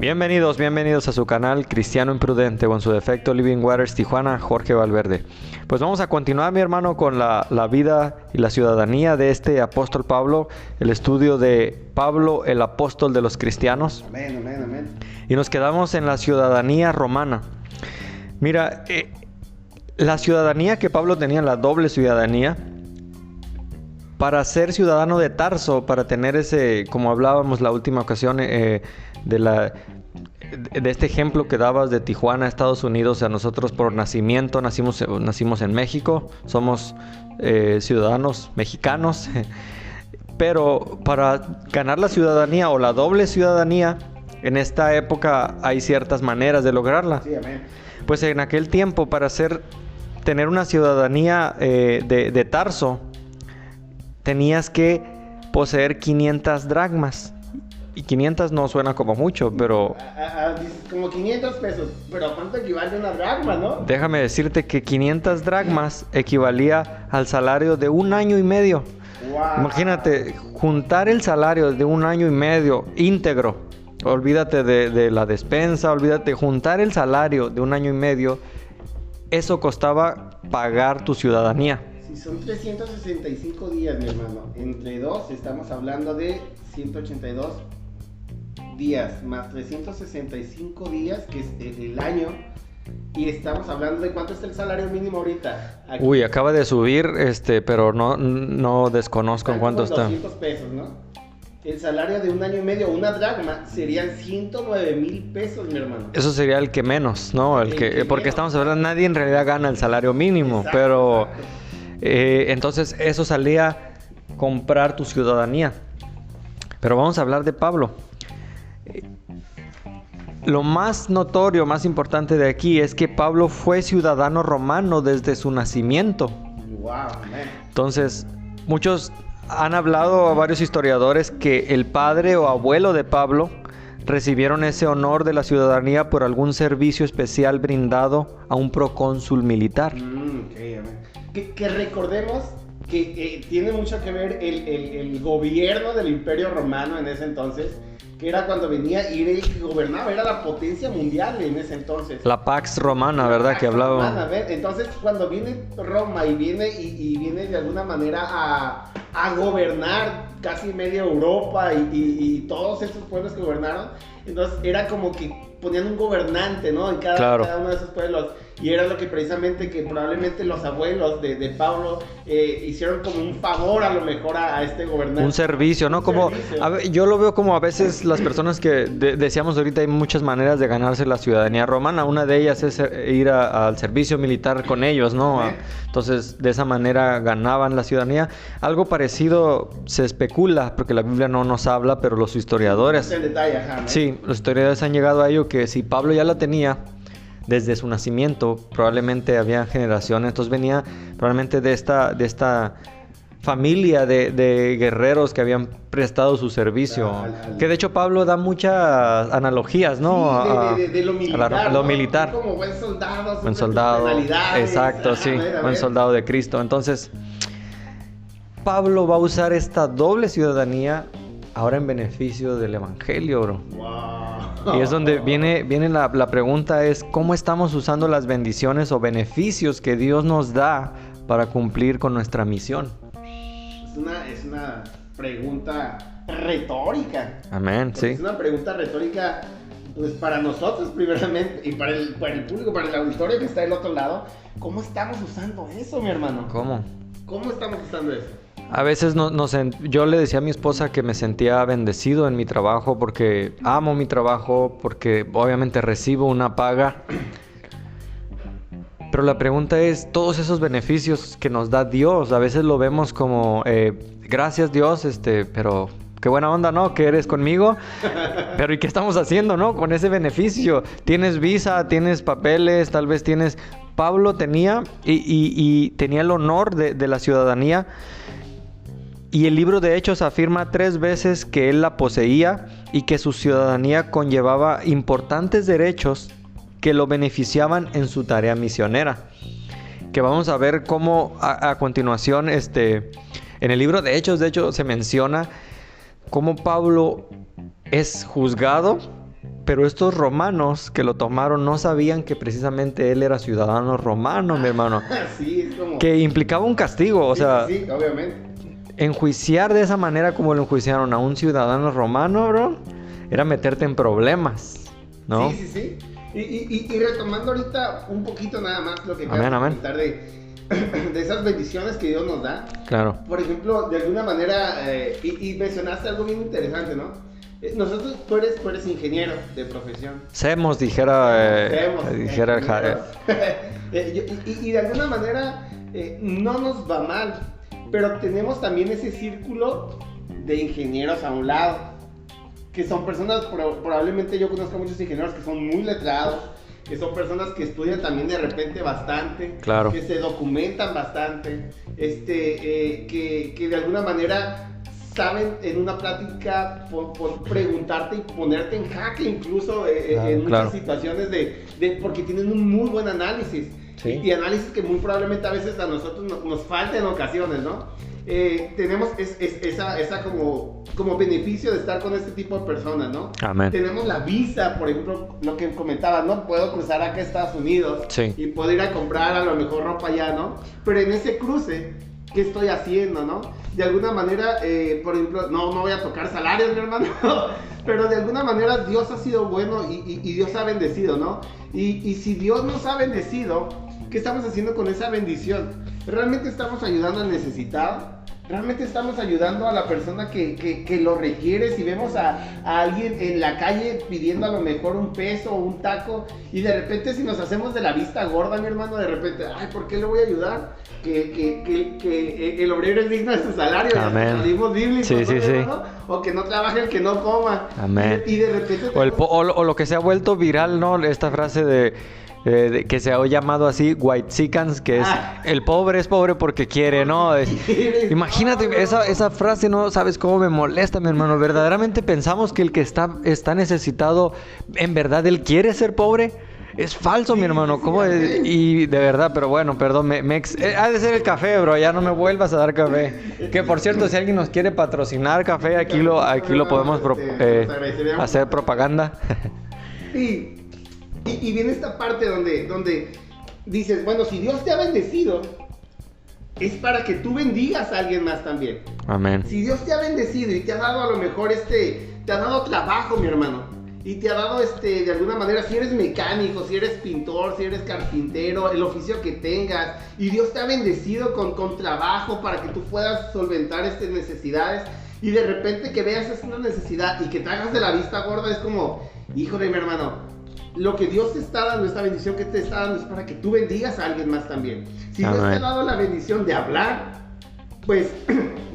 Bienvenidos a su canal Cristiano Imprudente o en su defecto Living Waters Tijuana, Jorge Valverde. Pues vamos a continuar, mi hermano, con la vida y la ciudadanía de este apóstol Pablo, el estudio de Pablo, el apóstol de los cristianos. Amén. Y nos quedamos en la ciudadanía romana. Mira, la ciudadanía que Pablo tenía, la doble ciudadanía, para ser ciudadano de Tarso, para tener ese, como hablábamos la última ocasión, de este ejemplo que dabas de Tijuana, Estados Unidos. A nosotros por nacimiento nacimos en México, somos ciudadanos mexicanos, pero para ganar la ciudadanía o la doble ciudadanía, en esta época hay ciertas maneras de lograrla. Sí, amén. Pues en aquel tiempo, para tener una ciudadanía de Tarso, tenías que poseer 500 dracmas. Y 500 no suena como mucho, pero... Como 500 pesos, pero ¿cuánto equivale a una dracma, no? Déjame decirte que 500 dracmas equivalía al salario de 1 año y medio. Wow. Imagínate, juntar el salario de 1 año y medio íntegro. Olvídate de la despensa, olvídate, juntar el salario de 1 año y medio, eso costaba pagar tu ciudadanía. Si son 365 días, mi hermano, entre dos estamos hablando de 182 días, más 365 días, que es el año, y estamos hablando de cuánto está el salario mínimo ahorita. Aquí. Uy, acaba de subir, pero no desconozco en cuánto está. 200 pesos, ¿no? El salario de 1 año y medio, una dracma, serían 109,000 pesos, mi hermano. Eso sería el que menos, ¿no? Porque menos. Estamos hablando, nadie en realidad gana el salario mínimo, Exacto, pero exacto. Entonces eso salía comprar tu ciudadanía. Pero vamos a hablar de Pablo. Lo más notorio, más importante de aquí es que Pablo fue ciudadano romano desde su nacimiento. Wow, man. Entonces, muchos han hablado, a varios historiadores, que el padre o abuelo de Pablo recibieron ese honor de la ciudadanía por algún servicio especial brindado a un procónsul militar. Okay, amén. Que recordemos que tiene mucho que ver el gobierno del Imperio Romano en ese entonces, que era cuando venía y era el que gobernaba, era la potencia mundial en ese entonces. La Pax Romana, ¿verdad? Que hablaba. Romana, entonces, cuando viene Roma y viene de alguna manera a gobernar casi media Europa y todos esos pueblos que gobernaron, entonces era como que ponían un gobernante, ¿no? En cada uno de esos pueblos. Y era lo que precisamente que probablemente los abuelos de Pablo hicieron como un favor a lo mejor a este gobernante. Un servicio, ¿no? Yo lo veo como a veces las personas que decíamos ahorita, hay muchas maneras de ganarse la ciudadanía romana. Una de ellas es ir al servicio militar con ellos, ¿no? Entonces, de esa manera ganaban la ciudadanía. Algo parecido se especula, porque la Biblia no nos habla, pero los historiadores... En detalle, ajá, ¿no? Sí, los historiadores han llegado a ello, que si Pablo ya la tenía desde su nacimiento, probablemente había generaciones, entonces venía probablemente de esta familia de guerreros que habían prestado su servicio, que de hecho Pablo da muchas analogías, ¿no? Sí, de lo militar, lo militar. Como buen soldado, buen soldado, exacto, sí, buen soldado de Cristo. Entonces, Pablo va a usar esta doble ciudadanía ahora en beneficio del evangelio, bro. Wow. Y es donde viene la pregunta es, ¿cómo estamos usando las bendiciones o beneficios que Dios nos da para cumplir con nuestra misión? Es una pregunta retórica. Amén, sí. Es una pregunta retórica, pues para nosotros primeramente y para el público, para el auditorio que está del otro lado. ¿Cómo estamos usando eso, mi hermano? ¿Cómo estamos usando eso? A veces yo le decía a mi esposa que me sentía bendecido en mi trabajo porque amo mi trabajo, porque obviamente recibo una paga. Pero la pregunta es, todos esos beneficios que nos da Dios, a veces lo vemos como, gracias Dios, pero qué buena onda, ¿no? Que eres conmigo. Pero ¿y qué estamos haciendo, no? Con ese beneficio. Tienes visa, tienes papeles, tal vez tienes... Pablo tenía y tenía el honor de la ciudadanía. Y el libro de Hechos afirma 3 veces que él la poseía y que su ciudadanía conllevaba importantes derechos que lo beneficiaban en su tarea misionera. Que vamos a ver cómo a continuación, en el libro de Hechos, de hecho, se menciona cómo Pablo es juzgado Pero estos romanos que lo tomaron no sabían que precisamente él era ciudadano romano, mi hermano. Sí, es como... Que implicaba un castigo, o Sí, sea, sí, obviamente. enjuiciar de esa manera como lo enjuiciaron a un ciudadano romano, bro, era meterte en problemas, ¿no? Sí, sí, sí. Y retomando ahorita un poquito nada más lo que Amén, acabas amén. de comentar de esas bendiciones que Dios nos da. Claro. Por ejemplo, de alguna manera, y mencionaste algo bien interesante, ¿no? Nosotros, tú eres ingeniero de profesión. Semos, dijera Dijera el Jared. y de alguna manera no nos va mal, pero tenemos también ese círculo de ingenieros a un lado, que son personas, probablemente yo conozco a muchos ingenieros que son muy letrados, que son personas que estudian también de repente bastante, Claro. que se documentan bastante, que de alguna manera saben en una plática por preguntarte y ponerte en jaque incluso en muchas claro. situaciones porque tienen un muy buen análisis. Sí. Y análisis que muy probablemente a veces a nosotros nos falta en ocasiones, ¿no? Tenemos esa como beneficio de estar con este tipo de personas, ¿no? Amén. Tenemos la visa, por ejemplo, lo que comentaba, ¿no? Puedo cruzar acá a Estados Unidos Sí. y puedo ir a comprar a lo mejor ropa allá, ¿no? Pero en ese cruce, ¿qué estoy haciendo, no? De alguna manera, por ejemplo, no voy a tocar salarios, mi hermano, pero de alguna manera Dios ha sido bueno y Dios ha bendecido, ¿no? Y si Dios nos ha bendecido, ¿qué estamos haciendo con esa bendición? ¿Realmente estamos ayudando al necesitado? ¿Realmente estamos ayudando a la persona que lo requiere? Si vemos a alguien en la calle pidiendo a lo mejor un peso o un taco, y de repente si nos hacemos de la vista gorda, mi hermano, de repente, ay, ¿por qué le voy a ayudar? Que el obrero es digno de su salario. Amén. Lo dimos bíblico, Sí, sí, sí. ¿no? O que no trabaje el que no coma. Amén. Y de repente... O lo que se ha vuelto viral, ¿no? Esta frase de que se ha llamado así whitexicans, que es el pobre es pobre porque quiere, ¿no? Imagínate, esa frase, no sabes cómo me molesta, mi hermano. Verdaderamente pensamos que el que está necesitado, en verdad él quiere ser pobre. Es falso, mi hermano. ¿Cómo es? Y de verdad, pero bueno, perdón, ha de ser el café, bro. Ya no me vuelvas a dar café. Que por cierto, si alguien nos quiere patrocinar café, aquí lo podemos hacer propaganda. Y viene esta parte donde dices, bueno, si Dios te ha bendecido, es para que tú bendigas a alguien más también. Amén. Si Dios te ha bendecido y te ha dado a lo mejor te ha dado trabajo, mi hermano, y te ha dado de alguna manera, si eres mecánico, si eres pintor, si eres carpintero, el oficio que tengas, y Dios te ha bendecido con trabajo para que tú puedas solventar necesidades, y de repente que veas esa necesidad y que te hagas de la vista gorda, es como, híjole, mi hermano, lo que Dios te está dando, esta bendición que te está dando, es para que tú bendigas a alguien más también. Si Dios te ha dado la bendición de hablar, pues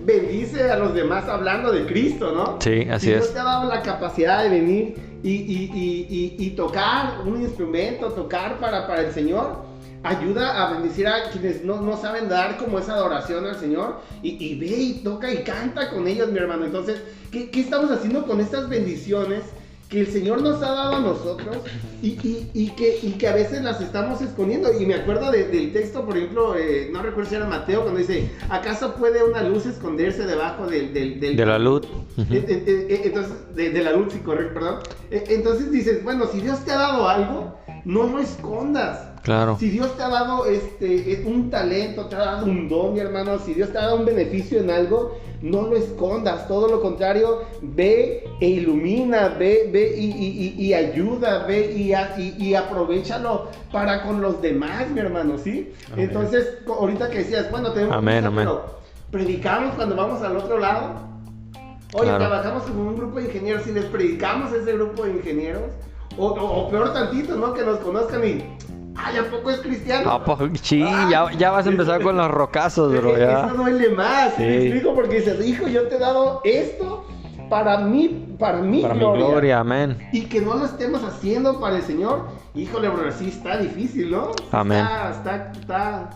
bendice a los demás hablando de Cristo, ¿no? Sí, así es. Si es. Dios te ha dado la capacidad de venir y tocar un instrumento, tocar para el Señor, ayuda a bendecir a quienes no saben dar como esa adoración al Señor, y ve y toca y canta con ellos, mi hermano. Entonces, ¿qué estamos haciendo con estas bendiciones que el Señor nos ha dado a nosotros y que a veces las estamos escondiendo? Y me acuerdo del texto, por ejemplo, no recuerdo si era Mateo, cuando dice, ¿acaso puede una luz esconderse debajo de la luz? Entonces, de la luz, sí, correcto, perdón. Entonces dices, bueno, si Dios te ha dado algo, no lo escondas. Claro. Si Dios te ha dado un talento, te ha dado un don, mi hermano, si Dios te ha dado un beneficio en algo, no lo escondas. Todo lo contrario, ve e ilumina, ve y ayuda, ve y aprovechalo para con los demás, mi hermano, ¿sí? Amén. Entonces, ahorita que decías, bueno, tenemos amén. pero predicamos cuando vamos al otro lado. Oye, claro, trabajamos con un grupo de ingenieros y les predicamos a ese grupo de ingenieros. O peor tantito, ¿no? Que nos conozcan y... ¡ay, a poco es cristiano! Sí, ya vas a empezar con los rocazos, bro, ya. Eso duele más, sí. Me explico, porque dices, hijo, yo te he dado esto para mi gloria, amén. Y que no lo estemos haciendo para el Señor, híjole, bro, sí está difícil, ¿no? Amén.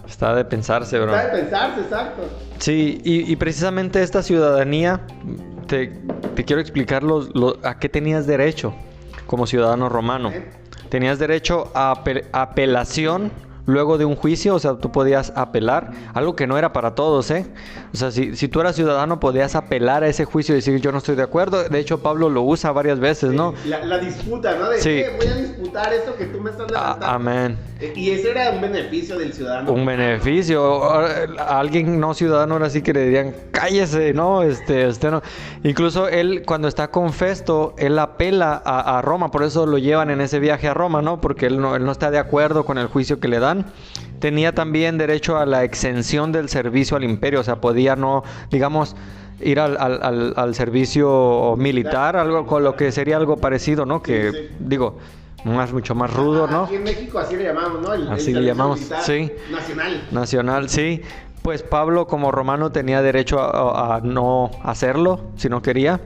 Está de pensarse, bro. Está de pensarse, exacto. Sí, y precisamente esta ciudadanía, te quiero explicar a qué tenías derecho como ciudadano romano. Tenías derecho a apelación luego de un juicio, o sea, tú podías apelar, algo que no era para todos, ¿eh? O sea, si tú eras ciudadano, podías apelar a ese juicio y decir, yo no estoy de acuerdo. De hecho, Pablo lo usa varias veces, ¿no? La disputa, ¿no? De sí. Voy a disputar esto que tú me estás levantando. Amén. Y ese era un beneficio del ciudadano. Un beneficio. A alguien no ciudadano ahora sí que le dirían, cállese, ¿no? Usted no. Incluso él, cuando está con Festo, él apela a Roma, por eso lo llevan en ese viaje a Roma, ¿no? Porque él no está de acuerdo con el juicio que le dan. Tenía también derecho a la exención del servicio al imperio, o sea, podía no, digamos, ir al servicio militar, algo con lo que sería algo parecido, ¿no? Que, sí. Digo, mucho más rudo, ¿no? Aquí en México así le llamamos, ¿no? Así le llamamos, sí. Nacional, sí. Pues Pablo, como romano, tenía derecho a no hacerlo, si no quería.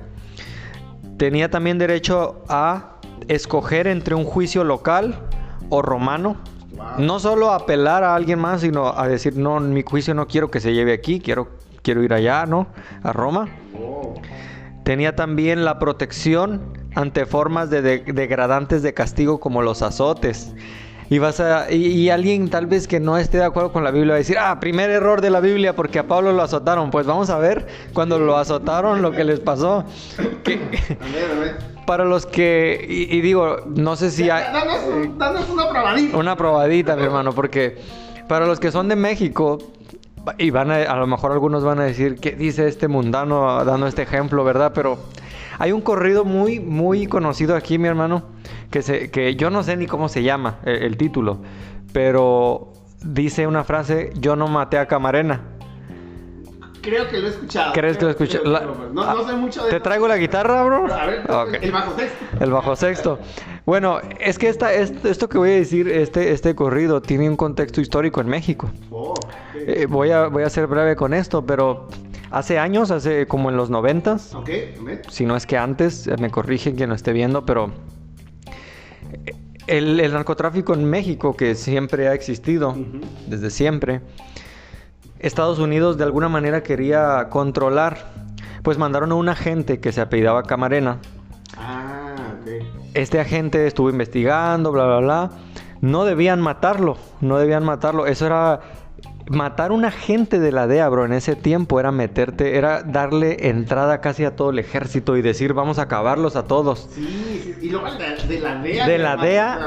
Tenía también derecho a escoger entre un juicio local o romano. Wow. No solo a apelar a alguien más, sino a decir, no, mi juicio no quiero que se lleve aquí, quiero ir allá, ¿no? A Roma. Oh. Tenía también la protección ante formas degradantes de castigo como los azotes. Y alguien tal vez que no esté de acuerdo con la Biblia va a decir, primer error de la Biblia porque a Pablo lo azotaron. Pues vamos a ver cuando lo azotaron lo que les pasó. Para los que, y digo, no sé si hay... Danos una probadita. Una probadita, mi hermano, porque para los que son de México, y a lo mejor algunos van a decir, ¿qué dice este mundano dando este ejemplo, verdad? Pero hay un corrido muy, muy conocido aquí, mi hermano, que yo no sé ni cómo se llama el título, pero dice una frase, yo no maté a Camarena. Creo que lo he escuchado. ¿Crees que lo he escuchado? No sé mucho de... ¿Te traigo la guitarra, bro? A ver, okay. El bajo sexto. El bajo sexto. Bueno, es que esto que voy a decir, este corrido, tiene un contexto histórico en México. Oh, okay. Voy a ser breve con esto, pero... Hace años, como en los 90s, okay. Si no es que antes, me corrigen quien lo esté viendo, pero el narcotráfico en México, que siempre ha existido, desde siempre, Estados Unidos de alguna manera quería controlar, pues mandaron a un agente que se apellidaba Camarena. Okay. Este agente estuvo investigando, bla, bla, bla. No debían matarlo, eso era... Matar a un agente de la DEA, bro, en ese tiempo era darle entrada casi a todo el ejército y decir, vamos a acabarlos a todos. Sí, y luego de la DEA. De la DEA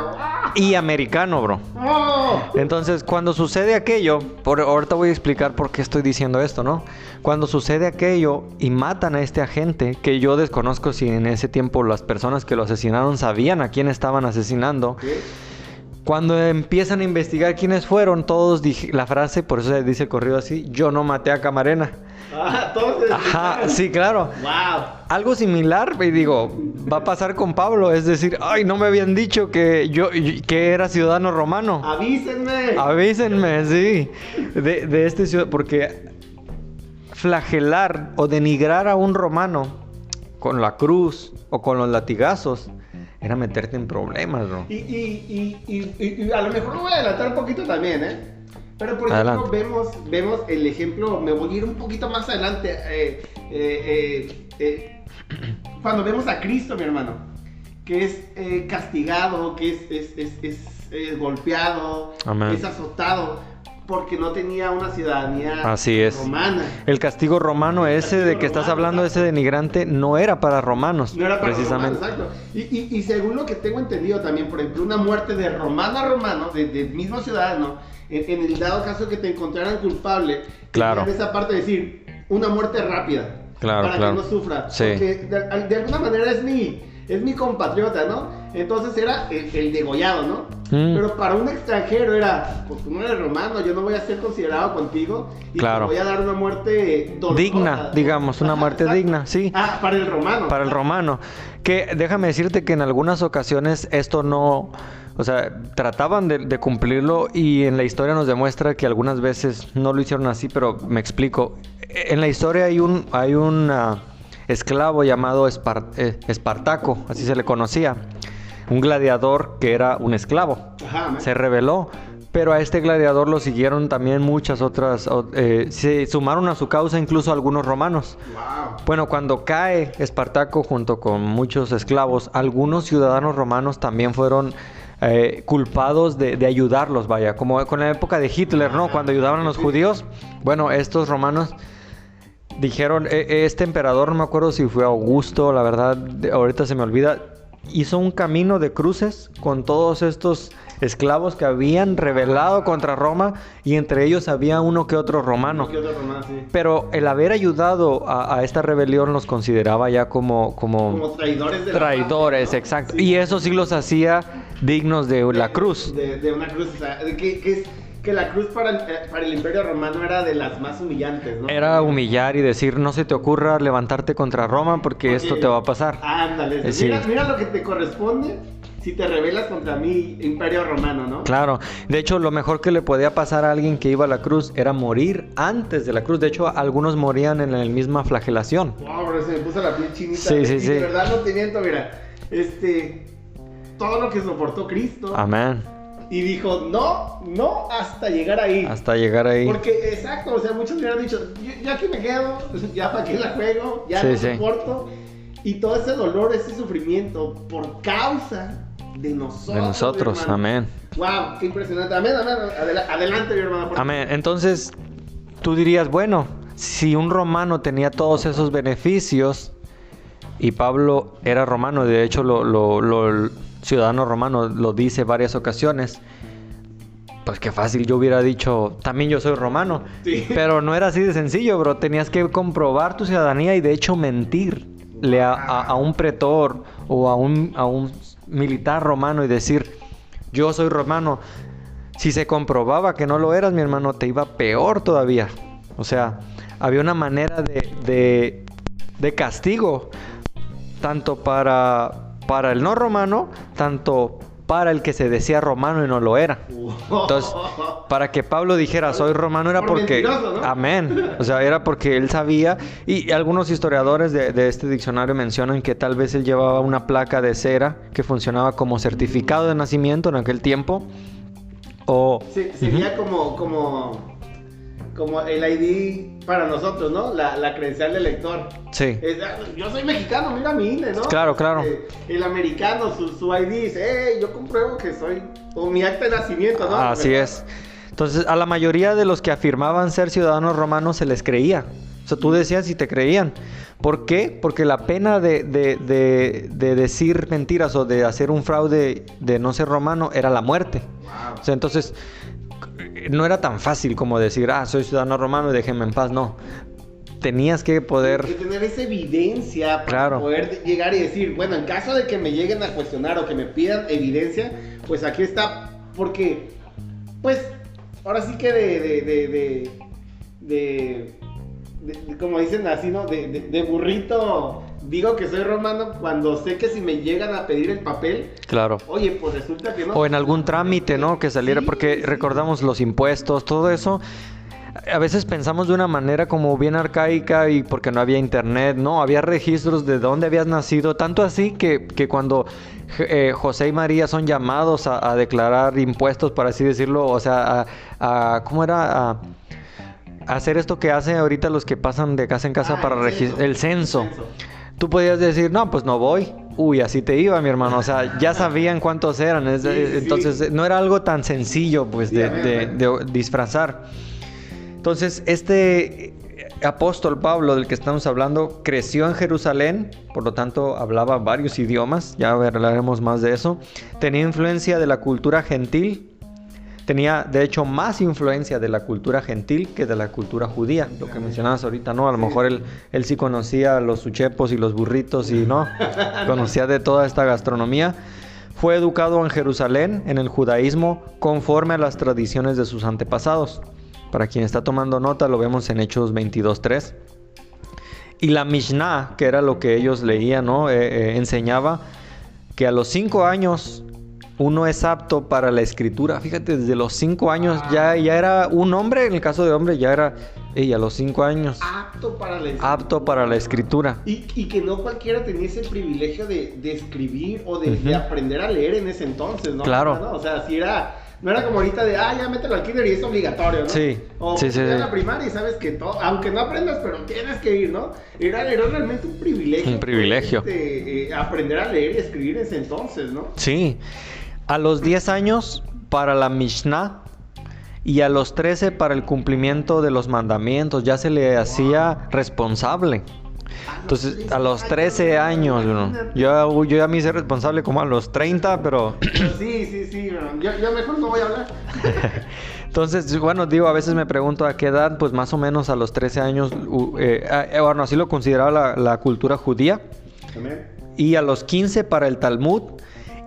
y americano, bro. Oh. Entonces, cuando sucede aquello, ahorita voy a explicar por qué estoy diciendo esto, ¿no? Cuando sucede aquello y matan a este agente, que yo desconozco si en ese tiempo las personas que lo asesinaron sabían a quién estaban asesinando. ¿Qué? Cuando empiezan a investigar quiénes fueron, todos la frase, por eso se dice el corrido así, yo no maté a Camarena. Todos. Ajá, sí, claro. Wow. Algo similar, y digo, va a pasar con Pablo, es decir, no me habían dicho que era ciudadano romano. Avísenme, sí. De este ciudad, porque flagelar o denigrar a un romano con la cruz o con los latigazos era meterte en problemas, ¿no? Y a lo mejor lo voy a adelantar un poquito también, ¿eh? Pero por ejemplo, vemos el ejemplo, me voy a ir un poquito más adelante, cuando vemos a Cristo, mi hermano, que es castigado, que es golpeado, Amén. Es azotado, porque no tenía una ciudadanía romana. El castigo romano de que estás hablando, ese denigrante, no era para romanos. No era para precisamente. Romanos, exacto. Y según lo que tengo entendido también, por ejemplo, una muerte de romano a romano, del mismo ciudadano, en el dado caso que te encontraran culpable, claro. En esa parte de decir, una muerte rápida, claro, para que no sufra. Sí. Porque de alguna manera es mi compatriota, ¿no? Entonces era el degollado, ¿no? Pero para un extranjero era, pues tú no eres romano, yo no voy a ser considerado contigo y claro. te voy a dar una muerte dolorosa, digna, digamos, una muerte digna, sí. Para el romano. Para el romano. Que déjame decirte que en algunas ocasiones esto no... O sea, trataban de cumplirlo y en la historia nos demuestra que algunas veces no lo hicieron así, pero me explico. En la historia hay un esclavo llamado Espartaco, así se le conocía. Un gladiador que era un esclavo. Ajá, se rebeló, pero a este gladiador lo siguieron también muchas otras, se sumaron a su causa incluso algunos romanos. Wow. Bueno, cuando cae Espartaco junto con muchos esclavos, algunos ciudadanos romanos también fueron culpados de ayudarlos, vaya, como con la época de Hitler, ¿no? Cuando ayudaban a los judíos. Bueno, estos romanos dijeron, este emperador, no me acuerdo si fue Augusto, la verdad, ahorita se me olvida, hizo un camino de cruces con todos estos esclavos que habían rebelado contra Roma, y entre ellos había uno que otro romano. Sí. Pero el haber ayudado a esta rebelión los consideraba ya como traidores de traidores, la paz, ¿no? exacto. Sí. Y eso sí los hacía dignos de la cruz. De una cruz, o sea, que la cruz para el Imperio Romano era de las más humillantes, ¿no? Era humillar y decir, no se te ocurra levantarte contra Roma porque esto te va a pasar. Ándale, Sí. mira lo que te corresponde si te rebelas contra mi Imperio Romano, ¿no? Claro, de hecho lo mejor que le podía pasar a alguien que iba a la cruz era morir antes de la cruz. De hecho, algunos morían en la misma flagelación. Wow, pero se me puso la piel chinita. Sí, sí, y sí. de verdad no te miento, mira, todo lo que soportó Cristo. Amén. Y dijo, no, hasta llegar ahí. Hasta llegar ahí. Porque, exacto, o sea, muchos me hubieran dicho, yo aquí me quedo, ya para qué la juego, ya Sí, no sí. soporto. Y todo ese dolor, ese sufrimiento, por causa de nosotros. De nosotros, mi hermano. amén. Wow, qué impresionante. Amén. Adelante, mi hermano. por favor. Amén. Entonces, tú dirías, bueno, si un romano tenía todos esos beneficios y Pablo era romano, de hecho, el ciudadano romano lo dice varias ocasiones, pues qué fácil, yo hubiera dicho, también yo soy romano. Sí. Pero no era así de sencillo, bro. Tenías que comprobar tu ciudadanía y de hecho mentirle a un pretor o a un militar romano y decir, yo soy romano. Si se comprobaba que no lo eras, mi hermano, te iba peor todavía. O sea, había una manera de castigo, tanto para el no romano, tanto para el que se decía romano y no lo era. Entonces, para que Pablo dijera soy romano era Por porque... mentiroso, ¿no? Amén. O sea, era porque él sabía. Y algunos historiadores de este diccionario mencionan que tal vez él llevaba una placa de cera que funcionaba como certificado de nacimiento en aquel tiempo. O... Sí, sería como el ID para nosotros, ¿no? La credencial del lector. Sí. Yo soy mexicano, mira mi INE, ¿no? Claro, claro. El americano, su ID dice, yo compruebo que soy, o mi acta de nacimiento, ¿no? Así ¿verdad? es. Entonces, a la mayoría de los que afirmaban ser ciudadanos romanos se les creía. O sea, tú decías y te creían. ¿Por qué? Porque la pena de decir mentiras o de hacer un fraude de no ser romano era la muerte. Wow. O sea, entonces, no era tan fácil como decir, soy ciudadano romano y déjenme en paz. No. Tenías que poder... Que tener esa evidencia para Claro. poder llegar y decir, bueno, en caso de que me lleguen a cuestionar o que me pidan evidencia, pues aquí está, porque, pues, ahora sí que como dicen así, ¿no? De burrito, digo que soy romano cuando sé que si me llegan a pedir el papel, Claro. oye, pues resulta que no. O en algún trámite, ¿no? Que saliera, Sí, porque sí. recordamos los impuestos, todo eso. A veces pensamos de una manera como bien arcaica y porque no había internet, no, había registros de dónde habías nacido, tanto así que cuando José y María son llamados a declarar impuestos, por así decirlo, o sea, ¿cómo era? A hacer esto que hacen ahorita los que pasan de casa en casa para registrar el censo. Tú podías decir, no, pues no voy. Uy, así te iba, mi hermano. O sea, ya sabían cuántos eran. Entonces, no era algo tan sencillo, pues, de disfrazar. Entonces, este apóstol Pablo, del que estamos hablando, creció en Jerusalén. Por lo tanto, hablaba varios idiomas. Ya hablaremos más de eso. Tenía influencia de la cultura gentil. Tenía, de hecho, más influencia de la cultura gentil que de la cultura judía. Lo que mencionabas ahorita, ¿no? A lo mejor él sí conocía los uchepos y los burritos y no. Conocía de toda esta gastronomía. Fue educado en Jerusalén, en el judaísmo, conforme a las tradiciones de sus antepasados. Para quien está tomando nota, lo vemos en Hechos 22:3. Y la Mishnah, que era lo que ellos leían, ¿no? Enseñaba que a los 5 años... uno es apto para la escritura. Fíjate, desde los 5 años ya era un hombre, en el caso de hombre ya era, a los 5 años, Apto para la escritura. apto para la escritura. Y que no cualquiera tenía ese privilegio de escribir o de aprender a leer en ese entonces, ¿no? Claro. ¿No? O sea, si era... No era como ahorita de, ya mételo al kinder y es obligatorio, ¿no? Sí, O sí, en la primaria y sabes que todo, aunque no aprendas, pero tienes que ir, ¿no? Era realmente un privilegio. Un privilegio. Aprender a leer y escribir en ese entonces, ¿no? Sí. A los 10 años para la Mishnah y a los 13 para el cumplimiento de los mandamientos. Ya se le hacía responsable. Entonces, a los 13 años, ¿no? Yo ya me hice responsable como a los 30, pero... Sí, yo mejor no voy a hablar. Entonces, bueno, digo, a veces me pregunto a qué edad, pues más o menos a los 13 años, bueno, así lo consideraba la cultura judía. Amén. Y a los 15 para el Talmud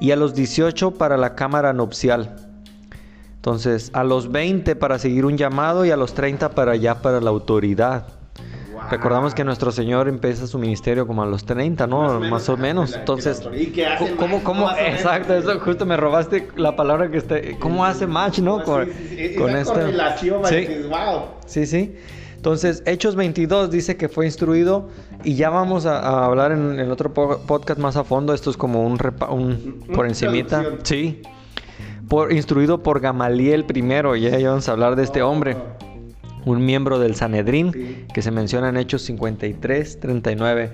y a los 18 para la cámara nupcial. Entonces, a los 20 para seguir un llamado y a los 30 para la autoridad. Recordamos que nuestro Señor empieza su ministerio como a los 30, ¿no? Más o menos. Entonces, ¿cómo? Exacto, eso justo me robaste la palabra que está. ¿Cómo hace match, no? Con esta correlación, wow. Sí. Entonces, Hechos 22 dice que fue instruido y ya vamos a hablar en el otro podcast más a fondo. Esto es como un por encimita. Sí. Instruido por Gamaliel primero. Ya vamos a hablar de este hombre. Un miembro del Sanedrín, sí, que se menciona en Hechos 53, 39.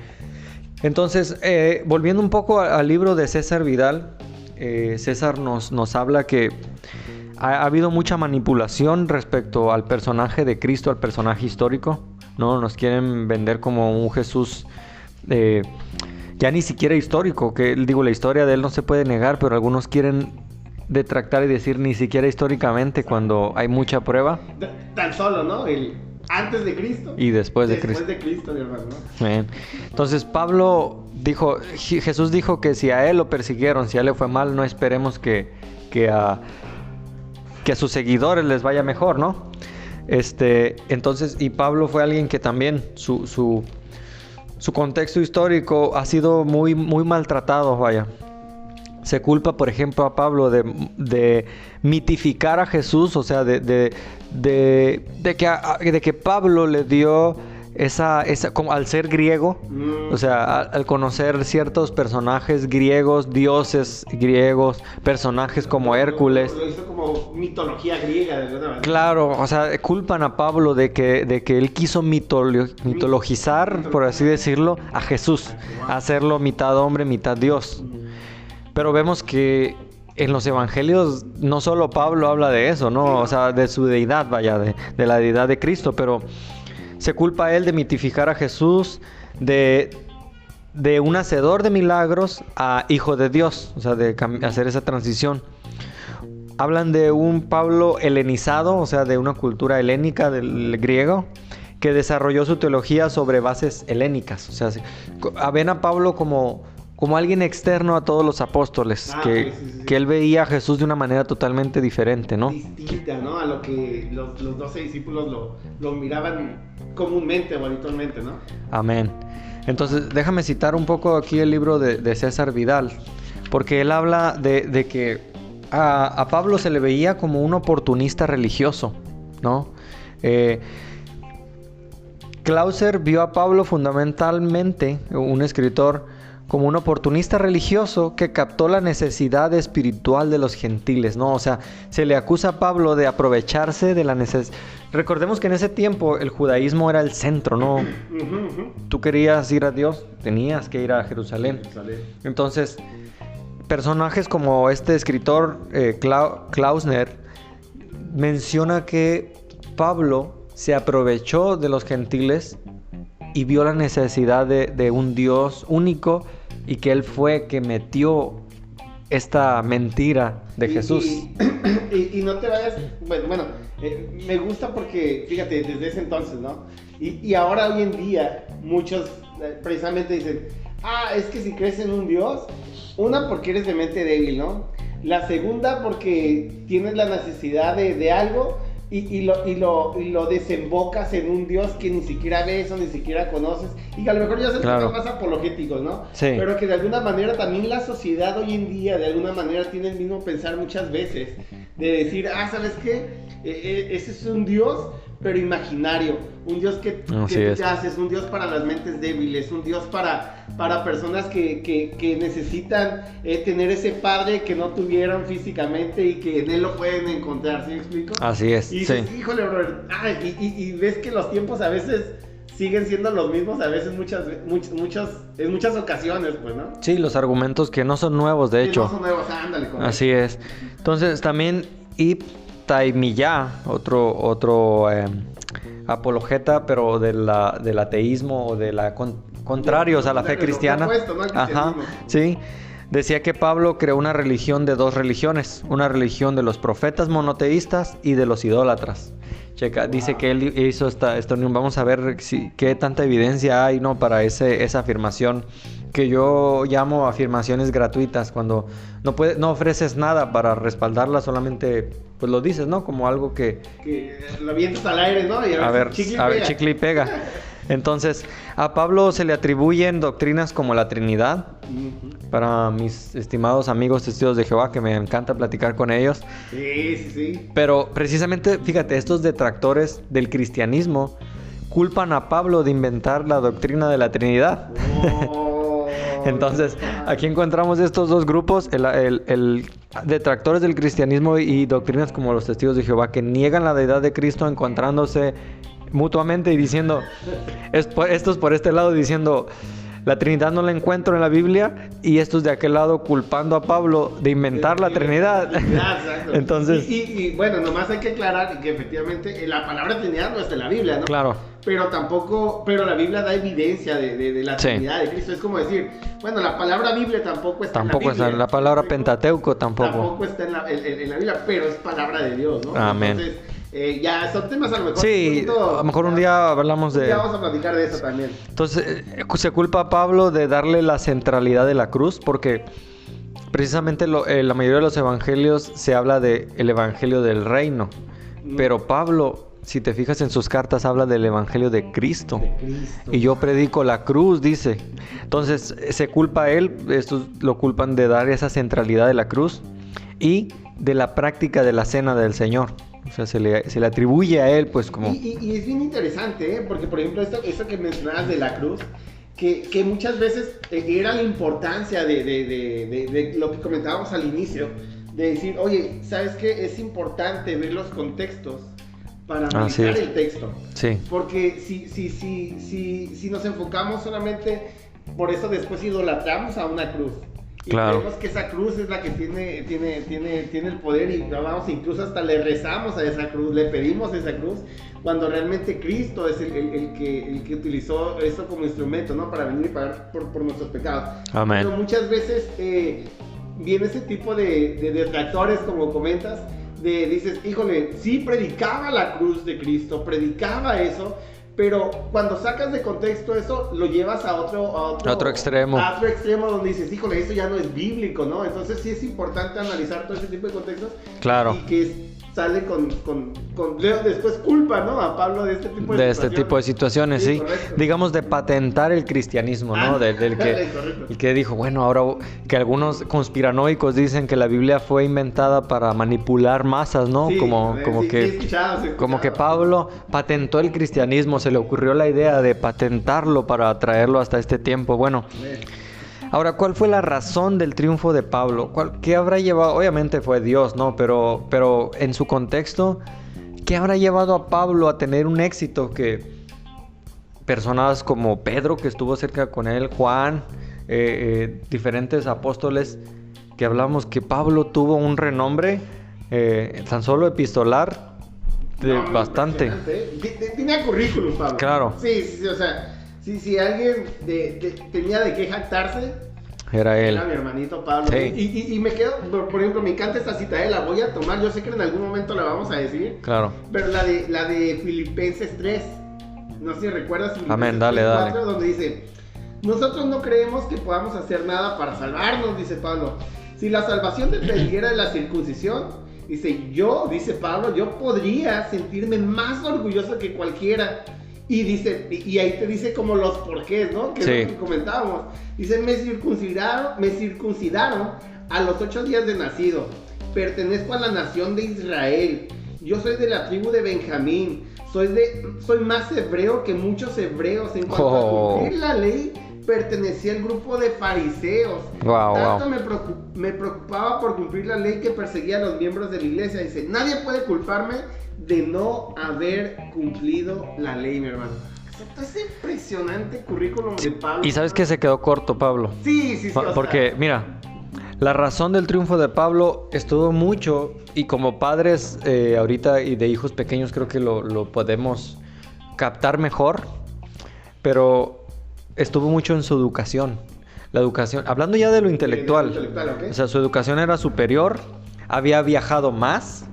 Entonces, volviendo un poco al libro de César Vidal, César nos habla que ha habido mucha manipulación respecto al personaje de Cristo, al personaje histórico, ¿no? Nos quieren vender como un Jesús ya ni siquiera histórico, que digo, la historia de él no se puede negar, pero algunos quieren detractar y decir ni siquiera históricamente cuando hay mucha prueba. Tan solo, ¿no? El antes de Cristo y después de Cristo. Después de Cristo, mi hermano, ¿no? Bien. Entonces Jesús dijo que si a él lo persiguieron, si a él le fue mal, no esperemos que a sus seguidores les vaya mejor, ¿no? Entonces, y Pablo fue alguien que también su contexto histórico ha sido muy, muy maltratado, vaya. Se culpa, por ejemplo, a Pablo de mitificar a Jesús, o sea, de que Pablo le dio esa como al ser griego, o sea, al conocer ciertos personajes griegos, dioses griegos, personajes como Hércules. Lo hizo como mitología griega, de alguna manera. Claro, o sea, culpan a Pablo de que él quiso mitologizar, por así decirlo, a Jesús, hacerlo mitad hombre, mitad Dios. Pero vemos que en los evangelios no solo Pablo habla de eso, ¿no? O sea, de su deidad, vaya, de la deidad de Cristo, pero se culpa a él de mitificar a Jesús, de un hacedor de milagros a hijo de Dios, o sea, de hacer esa transición. Hablan de un Pablo helenizado, o sea, de una cultura helénica del griego, que desarrolló su teología sobre bases helénicas. O sea, ven a Pablo como alguien externo a todos los apóstoles, que él veía a Jesús de una manera totalmente diferente, ¿no? Distinta, ¿no? A lo que los 12 discípulos lo miraban comúnmente o habitualmente, ¿no? Amén. Entonces, déjame citar un poco aquí el libro de César Vidal, porque él habla de que a Pablo se le veía como un oportunista religioso, ¿no? Clauser vio a Pablo fundamentalmente, un escritor, como un oportunista religioso que captó la necesidad espiritual de los gentiles, ¿no? O sea, se le acusa a Pablo de aprovecharse de la necesidad. Recordemos que en ese tiempo el judaísmo era el centro, ¿no? Tú querías ir a Dios, tenías que ir a Jerusalén. Entonces, personajes como este escritor Klausner menciona que Pablo se aprovechó de los gentiles y vio la necesidad de un Dios único, y que él fue que metió esta mentira de Jesús. Y no te vayas, bueno, me gusta porque, fíjate, desde ese entonces, ¿no? Y ahora hoy en día muchos precisamente dicen, es que si crees en un Dios, una, porque eres de mente débil, ¿no? La segunda, porque tienes la necesidad de algo y lo desembocas en un Dios que ni siquiera ves o ni siquiera conoces, y que a lo mejor ya se ponen más apologéticos, ¿no? Sí. Pero que de alguna manera también la sociedad hoy en día de alguna manera tiene el mismo pensar muchas veces, de decir, ¿sabes qué? Ese es un Dios, pero imaginario, un Dios que te haces, un Dios para las mentes débiles, un Dios para personas que necesitan tener ese padre que no tuvieron físicamente y que en él lo pueden encontrar, ¿sí me explico? Así es, y dices, híjole, brother, y ves que los tiempos a veces siguen siendo los mismos a veces en muchas ocasiones, pues, ¿no? Sí, los argumentos que no son nuevos, de hecho. No son nuevos, ándale. Así es. Entonces, también Taimiyá, otro apologeta, pero del ateísmo o de la contrarios a la fe cristiana. Ajá, sí. Decía que Pablo creó una religión de dos religiones, una religión de los profetas monoteístas y de los idólatras. Checa, dice que él hizo esta unión. Vamos a ver qué tanta evidencia hay, ¿no? Para esa afirmación, que yo llamo afirmaciones gratuitas, cuando no ofreces nada para respaldarla, solamente pues lo dices, ¿no? Como algo que lo avientas al aire, ¿no? Y a ver, chicle y pega. Entonces, a Pablo se le atribuyen doctrinas como la Trinidad. Para mis estimados amigos testigos de Jehová, que me encanta platicar con ellos. Sí. Pero precisamente, fíjate, estos detractores del cristianismo culpan a Pablo de inventar la doctrina de la Trinidad. Entonces, aquí encontramos estos dos grupos, el detractores del cristianismo y doctrinas como los testigos de Jehová, que niegan la deidad de Cristo, encontrándose mutuamente y diciendo, estos por este lado diciendo, la Trinidad no la encuentro en la Biblia, y estos de aquel lado culpando a Pablo de inventar la Trinidad. Exacto. Entonces, y bueno, nomás hay que aclarar que efectivamente la palabra Trinidad no está en la Biblia, ¿no? Claro. Pero la Biblia da evidencia de la Trinidad de Cristo. Es como decir, bueno, la palabra Biblia tampoco está en la Biblia. Está, la palabra Pentateuco tampoco está en la Biblia, pero es palabra de Dios, ¿no? Amén. Entonces, ya son temas a lo mejor. Sí, a lo mejor un día hablamos de. Ya vamos a platicar de eso también. Entonces, se culpa a Pablo de darle la centralidad de la cruz, porque precisamente la mayoría de los evangelios se habla del evangelio del reino. Pero Pablo, si te fijas en sus cartas, habla del evangelio de Cristo. Y yo predico la cruz, dice. Entonces, se culpa a él, estos lo culpan de dar esa centralidad de la cruz y de la práctica de la cena del Señor. O sea, se le atribuye a él, pues, como... Y es bien interesante, ¿eh? Porque, por ejemplo, esto que mencionabas de la cruz, que muchas veces era la importancia de lo que comentábamos al inicio, de decir, oye, ¿sabes qué? Es importante ver los contextos para analizar el texto. Sí. Porque si nos enfocamos solamente, por eso después idolatramos a una cruz. Y creemos que esa cruz es la que tiene el poder, y vamos, incluso hasta le rezamos a esa cruz, le pedimos a esa cruz, cuando realmente Cristo es el que utilizó eso como instrumento, ¿no? Para venir y pagar por nuestros pecados. Amén. Pero muchas veces viene ese tipo de detractores, como comentas, dices, híjole, sí predicaba la cruz de Cristo, predicaba eso, pero cuando sacas de contexto eso, lo llevas a otro extremo. A otro extremo donde dices, híjole, eso ya no es bíblico, ¿no? Entonces sí es importante analizar todo ese tipo de contextos. Claro. Y que sale después culpa, ¿no? A Pablo de este tipo de situaciones, sí. Digamos, de patentar el cristianismo, ¿no? El que dijo, bueno, ahora que algunos conspiranoicos dicen que la Biblia fue inventada para manipular masas, ¿no? Sí, como que Pablo patentó el cristianismo, se le ocurrió la idea de patentarlo para traerlo hasta este tiempo. Bueno, ahora, ¿cuál fue la razón del triunfo de Pablo? ¿Qué habrá llevado? Obviamente fue Dios, ¿no? Pero en su contexto, ¿qué habrá llevado a Pablo a tener un éxito que personas como Pedro, que estuvo cerca con él, Juan, diferentes apóstoles, que hablamos que Pablo tuvo un renombre tan solo epistolar bastante? Tenía currículum, Pablo. Claro. Sí, o sea... Si alguien tenía de qué jactarse, era él. Era mi hermanito Pablo. Sí. Y me quedo, por ejemplo, me encanta esta cita, la voy a tomar, yo sé que en algún momento la vamos a decir. Claro. Pero la de Filipenses 3, no sé si recuerdas. Amén, dale. 4, donde dice, nosotros no creemos que podamos hacer nada para salvarnos, dice Pablo. Si la salvación dependiera de la circuncisión, dice Pablo, yo podría sentirme más orgulloso que cualquiera. Y dice, y ahí te dice como los porqués, ¿no? Que es lo que comentábamos. Dice, me circuncidaron a los 8 días de nacido. Pertenezco a la nación de Israel. Yo soy de la tribu de Benjamín. Soy más hebreo que muchos hebreos. En cuanto a cumplir la ley, pertenecía al grupo de fariseos. Tanto me preocupaba por cumplir la ley que perseguía a los miembros de la iglesia. Dice, nadie puede culparme de no haber cumplido la ley, mi hermano. Es impresionante currículum de Pablo. Y sabes que se quedó corto Pablo. Sí. Porque, mira, la razón del triunfo de Pablo estuvo mucho, y como padres ahorita y de hijos pequeños creo que lo podemos captar mejor, pero estuvo mucho en su educación. La educación, hablando ya de lo intelectual, ¿okay? O sea, su educación era superior, había viajado más,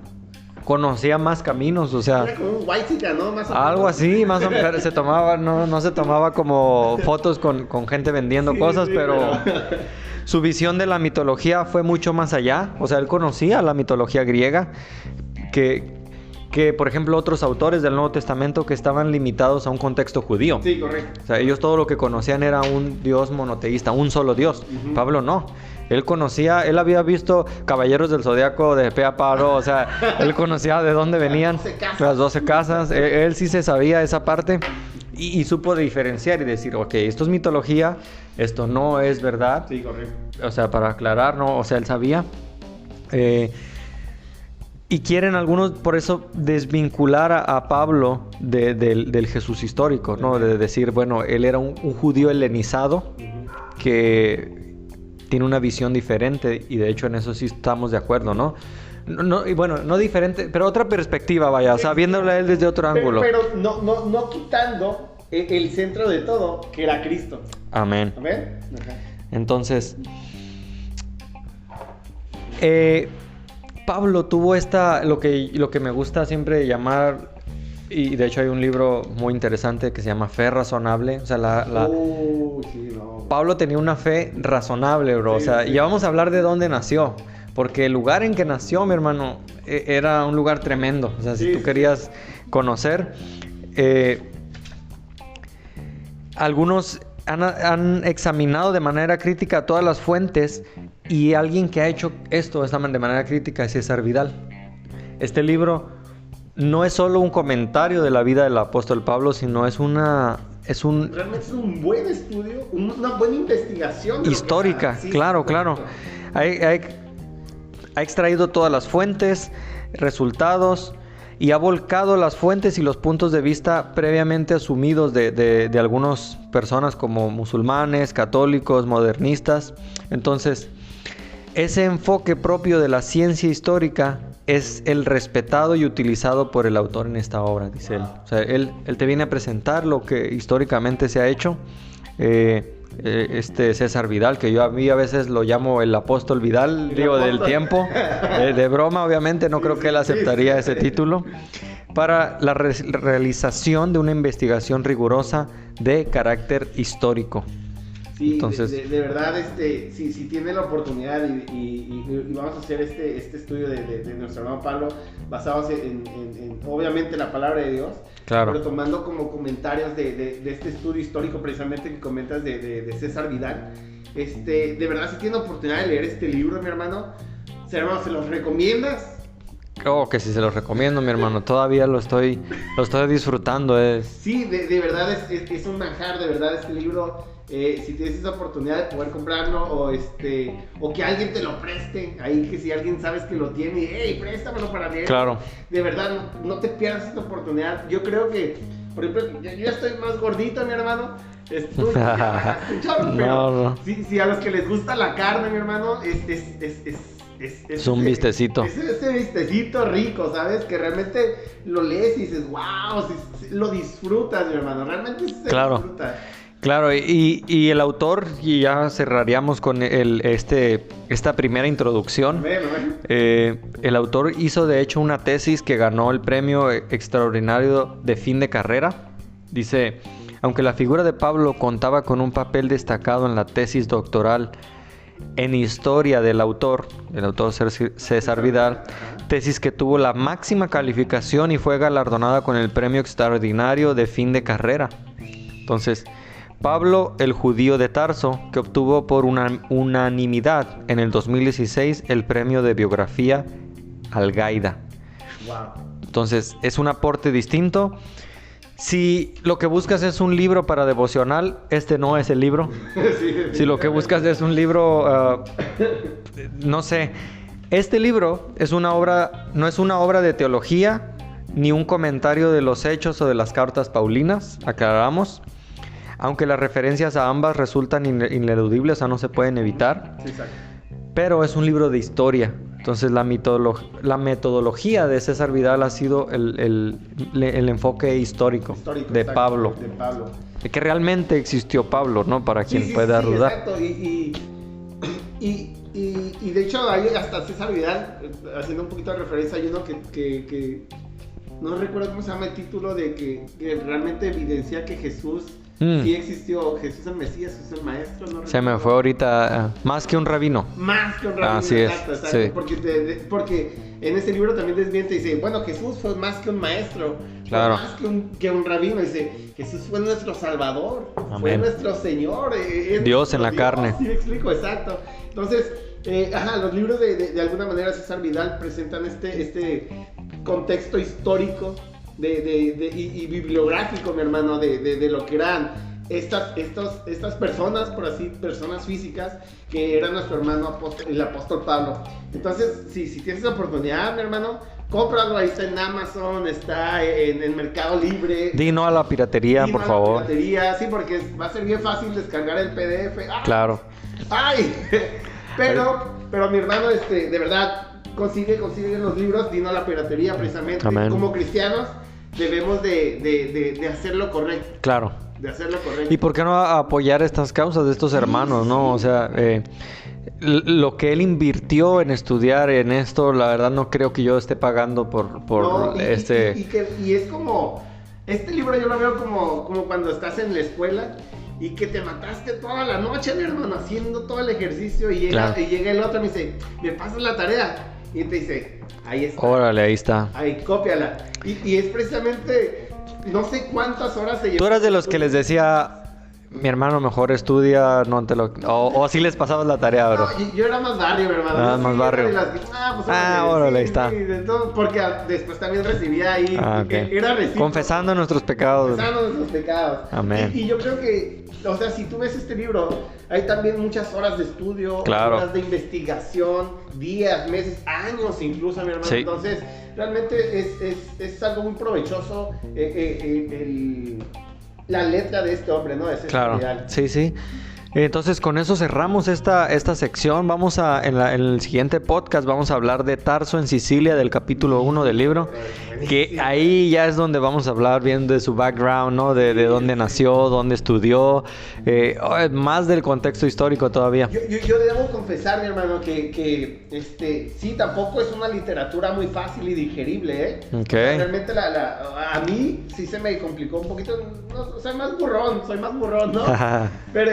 conocía más caminos, o sea... Era como un whitezica, ¿no? Más o algo menos. así, más o menos, se tomaba, no se tomaba como fotos con gente vendiendo cosas, pero su visión de la mitología fue mucho más allá. O sea, él conocía la mitología griega, que por ejemplo otros autores del Nuevo Testamento que estaban limitados a un contexto judío. Sí, correcto. O sea, ellos todo lo que conocían era un Dios monoteísta, un solo Dios. Uh-huh. Pablo no. Él había visto Caballeros del Zodiaco de pe a paro, o sea, él conocía de dónde venían las 12 casas. Él sí se sabía esa parte y supo diferenciar y decir, ok, esto es mitología, esto no es verdad. Sí, correcto. O sea, para aclarar, ¿no? O sea, él sabía. Y quieren algunos, por eso, desvincular a Pablo del Jesús histórico, ¿no? De decir, bueno, él era un judío helenizado que tiene una visión diferente, y de hecho en eso sí estamos de acuerdo, ¿no? Y bueno, no diferente, pero otra perspectiva, vaya, o sea, viéndole a él desde otro ángulo. Pero no quitando el centro de todo, que era Cristo. Amén. ¿Amén? Ajá. Entonces, Pablo tuvo lo que me gusta siempre llamar, y de hecho hay un libro muy interesante que se llama Fe Razonable. O sea, sí, no. Pablo tenía una fe razonable, bro. Sí, o sea, sí. Ya vamos a hablar de dónde nació. Porque el lugar en que nació, mi hermano, era un lugar tremendo. O sea, si tú querías conocer. Algunos han examinado de manera crítica todas las fuentes, y alguien que ha hecho esto de manera crítica es César Vidal. Este libro no es solo un comentario de la vida del apóstol Pablo, sino realmente es un buen estudio, una buena investigación histórica. Sí, claro. Ha extraído todas las fuentes, resultados, y ha volcado las fuentes y los puntos de vista previamente asumidos de algunas personas como musulmanes, católicos, modernistas. Entonces, ese enfoque propio de la ciencia histórica es el respetado y utilizado por el autor en esta obra, dice él. O sea, él te viene a presentar lo que históricamente se ha hecho. César Vidal, que yo a veces lo llamo el apóstol Vidal, del tiempo, de broma, obviamente, no creo que él aceptaría ese título, para la realización de una investigación rigurosa de carácter histórico. Sí, entonces, de verdad, si tiene la oportunidad y vamos a hacer este estudio de nuestro hermano Pablo, basados en obviamente la palabra de Dios, claro, pero tomando como comentarios de este estudio histórico precisamente que comentas de César Vidal, de verdad, si tiene oportunidad de leer este libro, mi hermano, ¿se los recomiendas? Oh, que sí se los recomiendo, mi hermano. Todavía lo estoy disfrutando. Sí, de verdad es un manjar, de verdad, este libro. Si tienes esa oportunidad de poder comprarlo o que alguien te lo preste, ahí que si alguien sabes que lo tiene, hey, préstamelo para leer. Claro. De verdad, no te pierdas esta oportunidad. Yo creo que, por ejemplo, yo ya estoy más gordito, mi hermano. Pero si a los que les gusta la carne, mi hermano, es un vistecito. Es ese vistecito rico, ¿sabes? Que realmente lo lees y dices, wow, lo disfrutas, mi hermano. Realmente se disfruta. Claro, y el autor, y ya cerraríamos con esta primera introducción. El autor hizo de hecho una tesis que ganó el premio extraordinario de fin de carrera. Dice, aunque la figura de Pablo contaba con un papel destacado en la tesis doctoral en historia del autor, el autor César Vidal, tesis que tuvo la máxima calificación y fue galardonada con el premio extraordinario de fin de carrera. Entonces, Pablo, el judío de Tarso, que obtuvo por unanimidad en el 2016 el premio de biografía Algaida. Wow. Entonces, es un aporte distinto. Si lo que buscas es un libro para devocional, este no es el libro. Si lo que buscas es un libro, no sé. Este libro no es una obra de teología, ni un comentario de los hechos o de las cartas paulinas, aclaramos. Aunque las referencias a ambas resultan ineludibles, o sea, no se pueden evitar. Sí, exacto. Pero es un libro de historia. Entonces la metodología de César Vidal ha sido el enfoque histórico de exacto, Pablo. De Pablo. De que realmente existió Pablo, ¿no? Para quien pueda dudar. Exacto. Y de hecho hay hasta César Vidal, haciendo un poquito de referencia, hay uno que no recuerdo cómo se llama el título, de que realmente evidencia que Jesús sí existió, Jesús el Mesías, Jesús el Maestro. No se me fue ahorita, más que un rabino. Más que un rabino, así exacto, es, exacto. sí. Porque en ese libro también desmiente y dice, bueno, Jesús fue más que un maestro, claro, fue más que un rabino. Dice, Jesús fue nuestro Salvador, amén, fue nuestro Señor, Dios en la carne. Sí, me explico, exacto. Entonces, los libros de alguna manera César Vidal presentan este contexto histórico y bibliográfico, mi hermano, de lo que eran estas personas, por así, personas físicas, que eran nuestro hermano el apóstol Pablo. Entonces, si tienes la oportunidad, mi hermano, cómpralo. Ahí está en Amazon, está en Mercado Libre. Di no a la piratería, por favor. Piratería, sí, porque va a ser bien fácil descargar el PDF. ¡Ay! Claro. ¡Ay! Pero mi hermano, de verdad, consigue los libros, di no a la piratería, precisamente. Amén. Como cristianos debemos de hacerlo correcto. Claro. De hacerlo correcto. ¿Y por qué no apoyar estas causas de estos hermanos, no? O sea, lo que él invirtió en estudiar en esto, la verdad no creo que yo esté pagando por No, este... Y es como, este libro yo lo veo como cuando estás en la escuela y que te mataste toda la noche, mi hermano, haciendo todo el ejercicio, y llega el otro y me dice, ¿me pasas la tarea? Y te dice, ahí está. Órale, ahí está. Ahí, cópiala. Y es precisamente, no sé cuántas horas se llevó. Tú eras de los que les decía, mi hermano, mejor estudia, no te lo... O así les pasabas la tarea, bro. No, yo era más barrio, mi hermano. Ah, más barrio. Órale, ahí está. Porque después también recibía ahí, okay. Era recíproco. Confesando nuestros pecados. Confesando nuestros pecados. Amén. Y yo creo que, o sea, si tú ves este libro, hay también muchas horas de estudio, claro, horas de investigación, días, meses, años incluso, mi hermano. Sí. Entonces, realmente es algo muy provechoso la letra de este hombre, ¿no? Claro, sí. Entonces con eso cerramos esta sección. Vamos en el siguiente podcast vamos a hablar de Tarso en Sicilia, del capítulo 1 del libro, que ahí ya es donde vamos a hablar bien de su background, ¿no? De dónde nació, dónde estudió, más del contexto histórico todavía. Yo debo confesar, mi hermano, que sí, tampoco es una literatura muy fácil y digerible, ¿eh? Okay. Realmente a mí sí se me complicó un poquito, no, soy más burrón, ¿no? Pero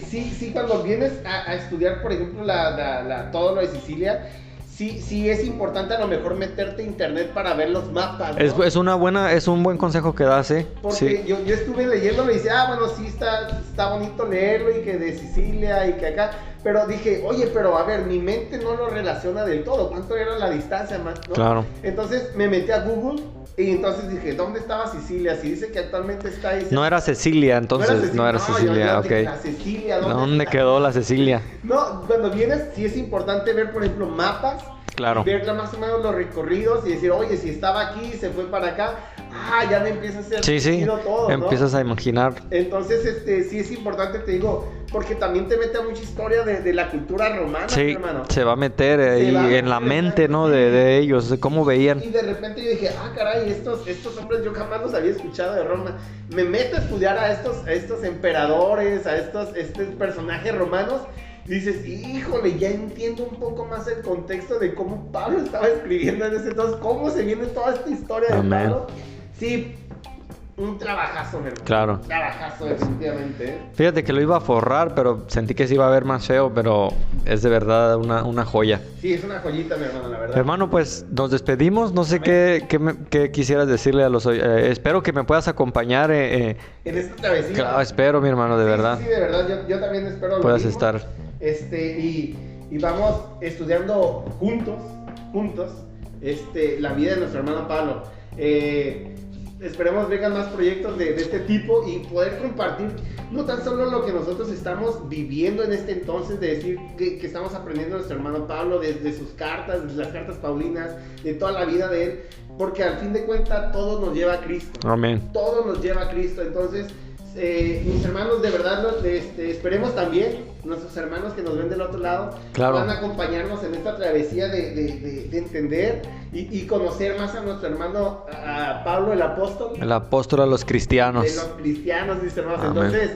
sí, cuando vienes a estudiar, por ejemplo, todo lo de Sicilia, sí es importante a lo mejor meterte a internet para ver los mapas, ¿no? Es un buen consejo que das, ¿eh? Porque sí. yo estuve leyendo, me dice, bueno, sí está bonito leerlo y que de Sicilia y que acá, pero dije, oye, pero a ver, mi mente no lo relaciona del todo, ¿cuánto era la distancia más? ¿No? Claro. Entonces me metí a Google y entonces dije, ¿dónde estaba Sicilia? Si dice que actualmente está ahí. No era Cecilia, entonces no era Cecilia, ok. La Cecilia, ¿Dónde quedó la Cecilia? No, cuando vienes sí es importante ver, por ejemplo, mapas. Claro. Ver más o menos los recorridos y decir, oye, si estaba aquí, se fue para acá. Ya me empieza a hacer sentido todo, ¿no? Empiezas a imaginar. Entonces, sí es importante, te digo, porque también te mete a mucha historia de la cultura romana, sí, hermano. Se va a meter ahí en la mente, ¿no? De ellos, de cómo veían. Y de repente yo dije, caray, estos hombres yo jamás los había escuchado de Roma. Me meto a estudiar a estos emperadores, a estos personajes romanos. Y dices, híjole, ya entiendo un poco más el contexto de cómo Pablo estaba escribiendo en ese entonces, cómo se viene toda esta historia de Pablo. Sí, un trabajazo, mi hermano. Claro. Un trabajazo, definitivamente, ¿eh? Fíjate que lo iba a forrar, pero sentí que se iba a ver más feo, pero es de verdad una joya. Sí, es una joyita, mi hermano, la verdad. Hermano, pues nos despedimos. No sé qué quisieras decirle a los... espero que me puedas acompañar. En esta travesía. Claro, espero, mi hermano, de verdad. Sí, de verdad, yo también espero. Puedas estar. Y vamos estudiando juntos, la vida de nuestro hermano Pablo. Esperemos vengan más proyectos de este tipo y poder compartir no tan solo lo que nosotros estamos viviendo en este entonces, de decir que estamos aprendiendo de nuestro hermano Pablo, de sus cartas, de las cartas paulinas, de toda la vida de él, porque al fin de cuentas todo nos lleva a Cristo. Amén. Todo nos lleva a Cristo. Entonces, mis hermanos, de verdad, esperemos también, nuestros hermanos que nos ven del otro lado, Claro. van a acompañarnos en esta travesía de entender y conocer más a nuestro hermano, a Pablo el apóstol. El apóstol a los cristianos. De los cristianos, mis hermanos. Amén. Entonces,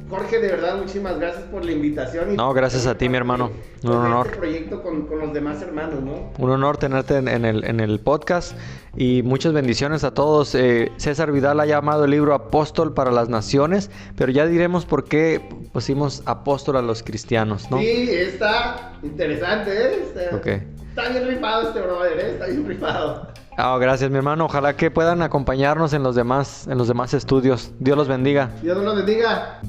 Jorge, de verdad, muchísimas gracias por la invitación. No, gracias a ti, mi hermano. Un honor. Este proyecto con los demás hermanos, ¿no? Un honor tenerte en el podcast y muchas bendiciones a todos. César Vidal ha llamado el libro Apóstol para las Naciones, pero ya diremos por qué pusimos apóstol a los cristianos, ¿no? Sí, está interesante, ¿eh? Ok. Está bien rifado este brother, ¿eh? Está bien rifado. Gracias, mi hermano. Ojalá que puedan acompañarnos en los demás estudios. Dios los bendiga. Dios nos lo bendiga.